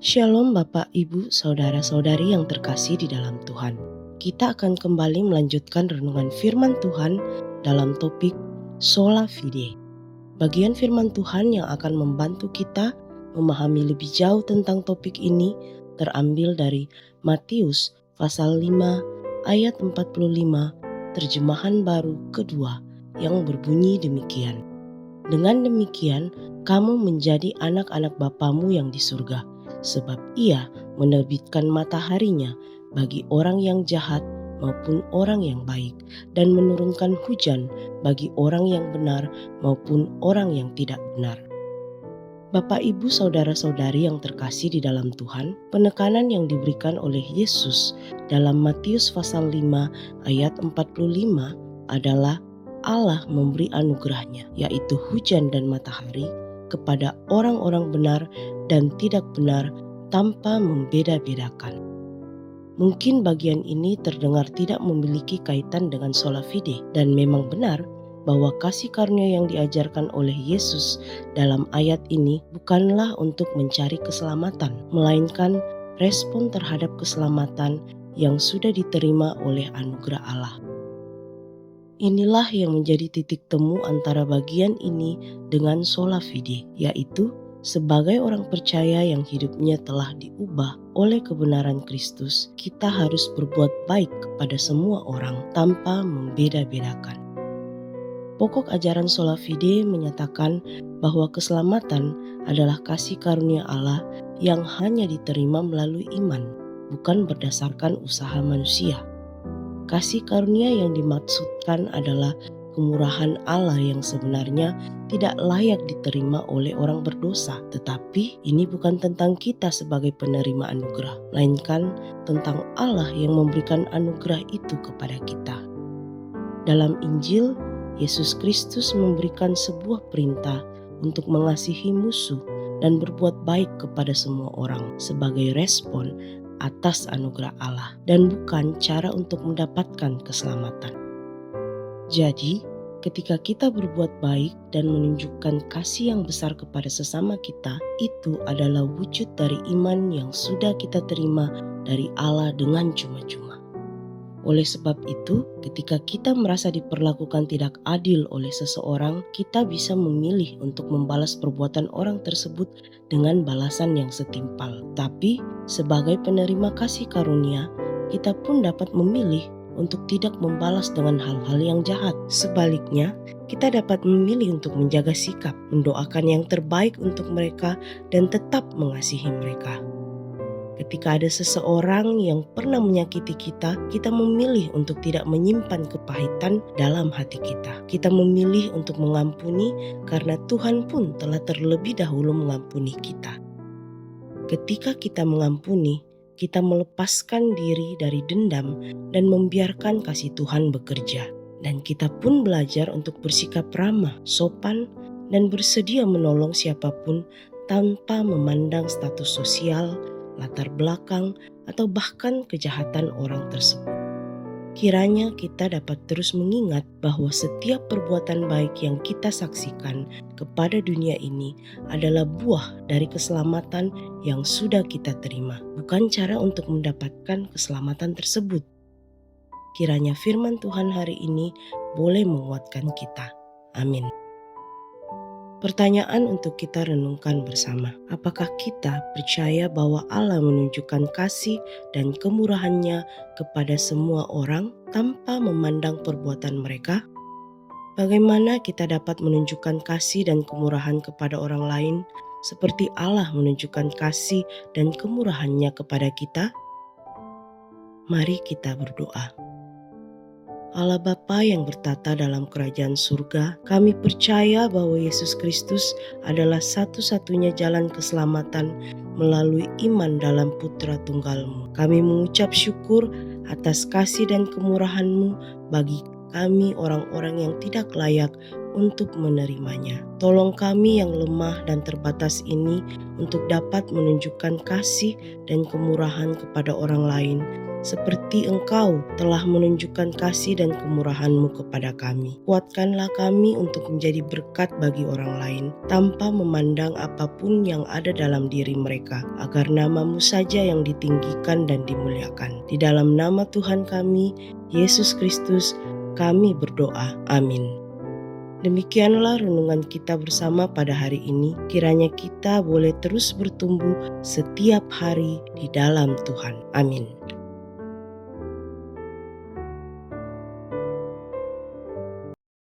Shalom Bapak, Ibu, Saudara-saudari yang terkasih di dalam Tuhan. Kita akan kembali melanjutkan renungan firman Tuhan dalam topik Sola Fide. Bagian firman Tuhan yang akan membantu kita memahami lebih jauh tentang topik ini terambil dari Matius pasal 5 ayat 45 terjemahan baru kedua yang berbunyi demikian. Dengan demikian, kamu menjadi anak-anak Bapamu yang di surga, sebab Ia menerbitkan mataharinya bagi orang yang jahat maupun orang yang baik, dan menurunkan hujan bagi orang yang benar maupun orang yang tidak benar. Bapak, Ibu, Saudara-saudari yang terkasih di dalam Tuhan, penekanan yang diberikan oleh Yesus dalam Matius pasal 5 ayat 45 adalah Allah memberi anugerahnya, yaitu hujan dan matahari, kepada orang-orang benar dan tidak benar tanpa membeda-bedakan. Mungkin bagian ini terdengar tidak memiliki kaitan dengan sola fide, dan memang benar bahwa kasih karunia yang diajarkan oleh Yesus dalam ayat ini bukanlah untuk mencari keselamatan, melainkan respon terhadap keselamatan yang sudah diterima oleh anugerah Allah. Inilah yang menjadi titik temu antara bagian ini dengan sola fide, yaitu sebagai orang percaya yang hidupnya telah diubah oleh kebenaran Kristus, kita harus berbuat baik kepada semua orang tanpa membeda-bedakan. Pokok ajaran sola fide menyatakan bahwa keselamatan adalah kasih karunia Allah yang hanya diterima melalui iman, bukan berdasarkan usaha manusia. Kasih karunia yang dimaksudkan adalah kemurahan Allah yang sebenarnya tidak layak diterima oleh orang berdosa. Tetapi ini bukan tentang kita sebagai penerima anugerah, melainkan tentang Allah yang memberikan anugerah itu kepada kita. Dalam Injil, Yesus Kristus memberikan sebuah perintah untuk mengasihi musuh dan berbuat baik kepada semua orang sebagai respon atas anugerah Allah, dan bukan cara untuk mendapatkan keselamatan. Jadi, ketika kita berbuat baik dan menunjukkan kasih yang besar kepada sesama kita, itu adalah wujud dari iman yang sudah kita terima dari Allah dengan cuma-cuma. Oleh sebab itu, ketika kita merasa diperlakukan tidak adil oleh seseorang, kita bisa memilih untuk membalas perbuatan orang tersebut dengan balasan yang setimpal. Tapi, sebagai penerima kasih karunia, kita pun dapat memilih untuk tidak membalas dengan hal-hal yang jahat. Sebaliknya, kita dapat memilih untuk menjaga sikap, mendoakan yang terbaik untuk mereka, dan tetap mengasihi mereka. Ketika ada seseorang yang pernah menyakiti kita, kita memilih untuk tidak menyimpan kepahitan dalam hati kita. Kita memilih untuk mengampuni karena Tuhan pun telah terlebih dahulu mengampuni kita. Ketika kita mengampuni, kita melepaskan diri dari dendam dan membiarkan kasih Tuhan bekerja. Dan kita pun belajar untuk bersikap ramah, sopan, dan bersedia menolong siapapun tanpa memandang status sosial, latar belakang, atau bahkan kejahatan orang tersebut. Kiranya kita dapat terus mengingat bahwa setiap perbuatan baik yang kita saksikan kepada dunia ini adalah buah dari keselamatan yang sudah kita terima, bukan cara untuk mendapatkan keselamatan tersebut. Kiranya firman Tuhan hari ini boleh menguatkan kita. Amin. Pertanyaan untuk kita renungkan bersama. Apakah kita percaya bahwa Allah menunjukkan kasih dan kemurahannya kepada semua orang tanpa memandang perbuatan mereka? Bagaimana kita dapat menunjukkan kasih dan kemurahan kepada orang lain seperti Allah menunjukkan kasih dan kemurahannya kepada kita? Mari kita berdoa. Allah Bapa yang bertata dalam kerajaan surga, kami percaya bahwa Yesus Kristus adalah satu-satunya jalan keselamatan melalui iman dalam Putra Tunggal-Mu. Kami mengucap syukur atas kasih dan kemurahan-Mu bagi kami orang-orang yang tidak layak untuk menerimanya. Tolong kami yang lemah dan terbatas ini untuk dapat menunjukkan kasih dan kemurahan kepada orang lain seperti Engkau telah menunjukkan kasih dan kemurahan-Mu kepada kami. Kuatkanlah kami untuk menjadi berkat bagi orang lain, tanpa memandang apapun yang ada dalam diri mereka, agar nama-Mu saja yang ditinggikan dan dimuliakan. Di dalam nama Tuhan kami, Yesus Kristus, kami berdoa. Amin. Demikianlah renungan kita bersama pada hari ini. Kiranya kita boleh terus bertumbuh setiap hari di dalam Tuhan. Amin.